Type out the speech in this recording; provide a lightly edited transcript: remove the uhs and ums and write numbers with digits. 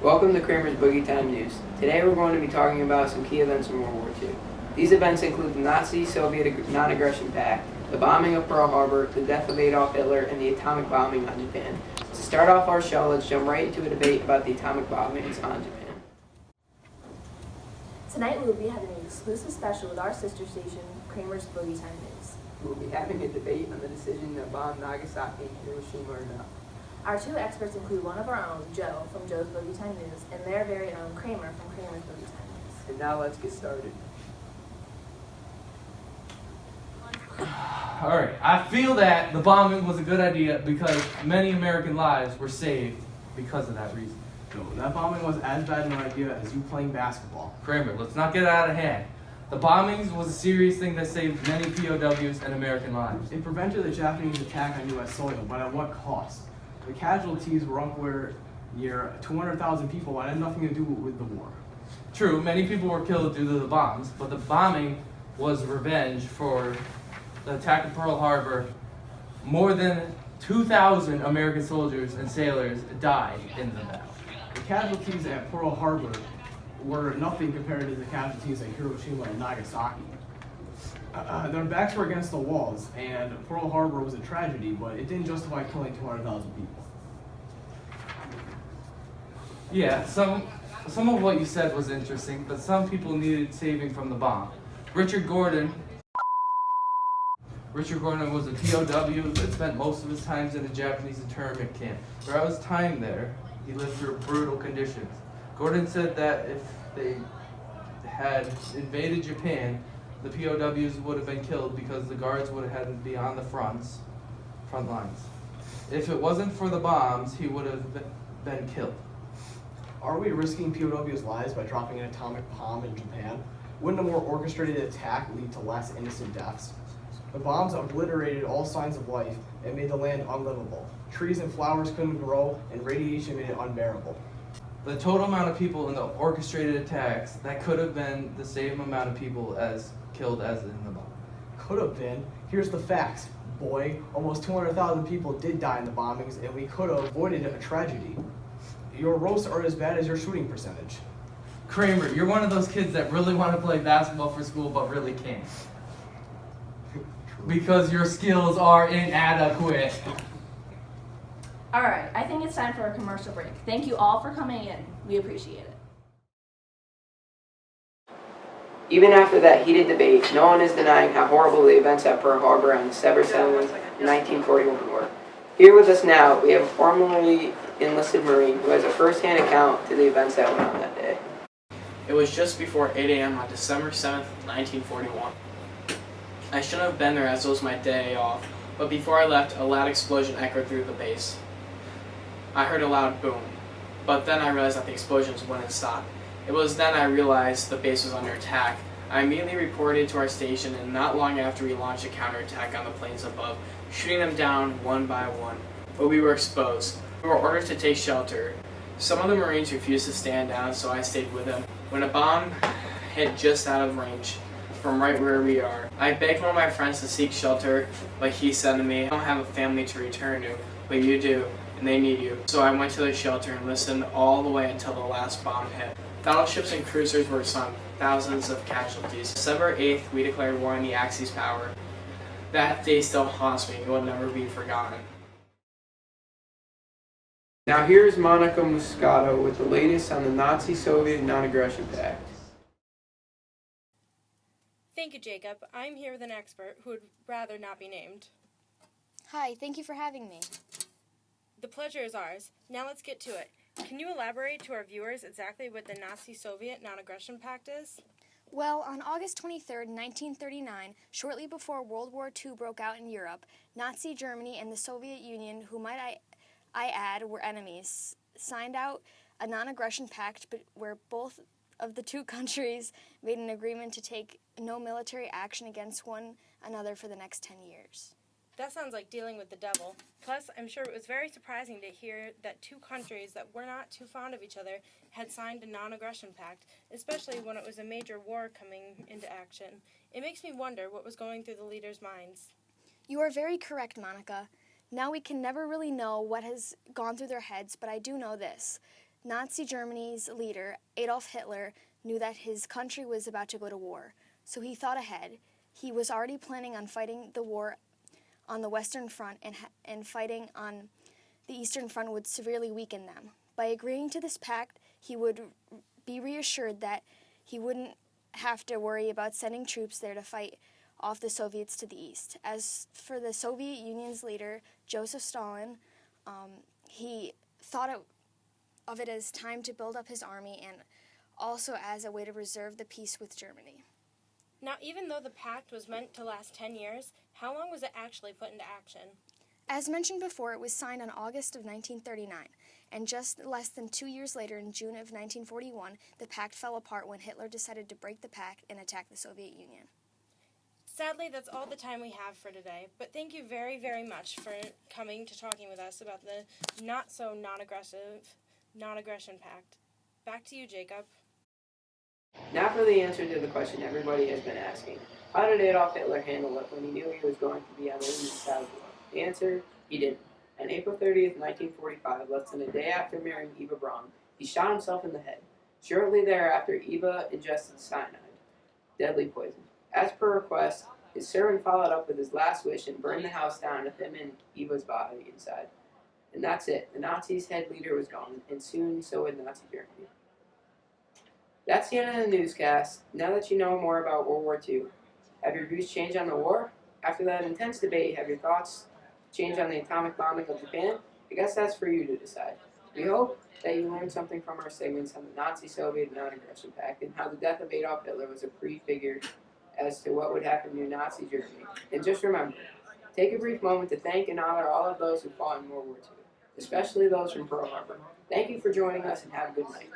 Welcome to Kramer's Boogie Time News. Today we're going to be talking about some key events in World War II. These events include the Nazi-Soviet Non-Aggression Pact, the bombing of Pearl Harbor, the death of Adolf Hitler, and the atomic bombing on Japan. To start off our show, let's jump right into a debate about the atomic bombings on Japan. Tonight we will be having an exclusive special with our sister station, Kramer's Boogie Time News. We will be having a debate on the decision to bomb Nagasaki and Hiroshima or not. Our two experts include one of our own, Joe, from Joe's Boogie Time News, and their very own Kramer from Kramer's Boogie Time News. And now let's get started. Alright, I feel that the bombing was a good idea because many American lives were saved because of that reason. No, that bombing was as bad an idea as you playing basketball. Kramer, let's not get out of hand. The bombings was a serious thing that saved many POWs and American lives. It prevented the Japanese attack on U.S. soil, but at what cost? The casualties were upward near 200,000 people and had nothing to do with the war. True, many people were killed due to the bombs, but the bombing was revenge for the attack of Pearl Harbor. More than 2,000 American soldiers and sailors died in the battle. The casualties at Pearl Harbor were nothing compared to the casualties at Hiroshima and Nagasaki. Their backs were against the walls, and Pearl Harbor was a tragedy, but it didn't justify killing 200,000 people. Yeah, some of what you said was interesting, but some people needed saving from the bomb. Richard Gordon was a POW that spent most of his time in a Japanese internment camp. Throughout his time there, he lived through brutal conditions. Gordon said that if they had invaded Japan, the POWs would have been killed because the guards would have had to be on the front lines. If it wasn't for the bombs, he would have been killed. Are we risking POWs' lives by dropping an atomic bomb in Japan? Wouldn't a more orchestrated attack lead to less innocent deaths? The bombs obliterated all signs of life and made the land unlivable. Trees and flowers couldn't grow, and radiation made it unbearable. The total amount of people in the orchestrated attacks, that could have been the same amount of people as killed as in the bomb. Could have been. Here's the facts, boy. Almost 200,000 people did die in the bombings, and we could have avoided a tragedy. Your roasts are as bad as your shooting percentage. Kramer, you're one of those kids that really want to play basketball for school but really can't. Because your skills are inadequate. Alright, I think it's time for a commercial break. Thank you all for coming in. We appreciate it. Even after that heated debate, no one is denying how horrible the events at Pearl Harbor on December 7th, 1941 were. Here with us now, we have a formerly enlisted Marine who has a first-hand account to the events that went on that day. It was just before 8 a.m. on December 7th, 1941. I shouldn't have been there as it was my day off, but before I left, a loud explosion echoed through the base. I heard a loud boom, but then I realized that the explosions wouldn't stop. It was then I realized the base was under attack. I immediately reported to our station, and not long after we launched a counterattack on the planes above, shooting them down one by one. But we were exposed. We were ordered to take shelter. Some of the Marines refused to stand down, so I stayed with them. When a bomb hit just out of range from right where we are, I begged one of my friends to seek shelter, but he said to me, "I don't have a family to return to, but you do, and they need you." So I went to the shelter and listened all the way until the last bomb hit. Battleships and cruisers were sunk, thousands of casualties. December 8th, we declared war on the Axis power. That day still haunts me. It will never be forgotten. Now here's Monica Muscato with the latest on the Nazi-Soviet Non-Aggression Pact. Thank you, Jacob. I'm here with an expert who would rather not be named. Hi, thank you for having me. The pleasure is ours. Now let's get to it. Can you elaborate to our viewers exactly what the Nazi-Soviet Non-Aggression Pact is? Well, on August 23, 1939, shortly before World War II broke out in Europe, Nazi Germany and the Soviet Union, who might I add were enemies, signed out a non-aggression pact where both of the two countries made an agreement to take no military action against one another for the next 10 years. That sounds like dealing with the devil. Plus, I'm sure it was very surprising to hear that two countries that were not too fond of each other had signed a non-aggression pact, especially when it was a major war coming into action. It makes me wonder what was going through the leaders' minds. You are very correct, Monica. Now we can never really know what has gone through their heads, but I do know this. Nazi Germany's leader, Adolf Hitler, knew that his country was about to go to war, so he thought ahead. He was already planning on fighting the war on the Western Front, and fighting on the Eastern Front would severely weaken them. By agreeing to this pact, he would be reassured that he wouldn't have to worry about sending troops there to fight off the Soviets to the east. As for the Soviet Union's leader, Joseph Stalin, he thought of it as time to build up his army and also as a way to preserve the peace with Germany. Now, even though the pact was meant to last 10 years, how long was it actually put into action? As mentioned before, it was signed in August of 1939, and just less than 2 years later, in June of 1941, the pact fell apart when Hitler decided to break the pact and attack the Soviet Union. Sadly, that's all the time we have for today, but thank you very, very much for coming to talking with us about the non-aggression pact. Back to you, Jacob. Now for the answer to the question everybody has been asking. How did Adolf Hitler handle it when he knew he was going to be on the losing side of the war? The answer, he didn't. On April 30th, 1945, less than a day after marrying Eva Braun, he shot himself in the head. Shortly thereafter, Eva ingested cyanide, deadly poison. As per request, his servant followed up with his last wish and burned the house down with him and Eva's body inside. And that's it. The Nazis' head leader was gone, and soon so would Nazi Germany. That's the end of the newscast. Now that you know more about World War II, have your views changed on the war? After that intense debate, have your thoughts changed on the atomic bombing of Japan? I guess that's for you to decide. We hope that you learned something from our segments on the Nazi-Soviet non-aggression pact and how the death of Adolf Hitler was a prefigure as to what would happen to Nazi Germany. And just remember, take a brief moment to thank and honor all of those who fought in World War II, especially those from Pearl Harbor. Thank you for joining us and have a good night.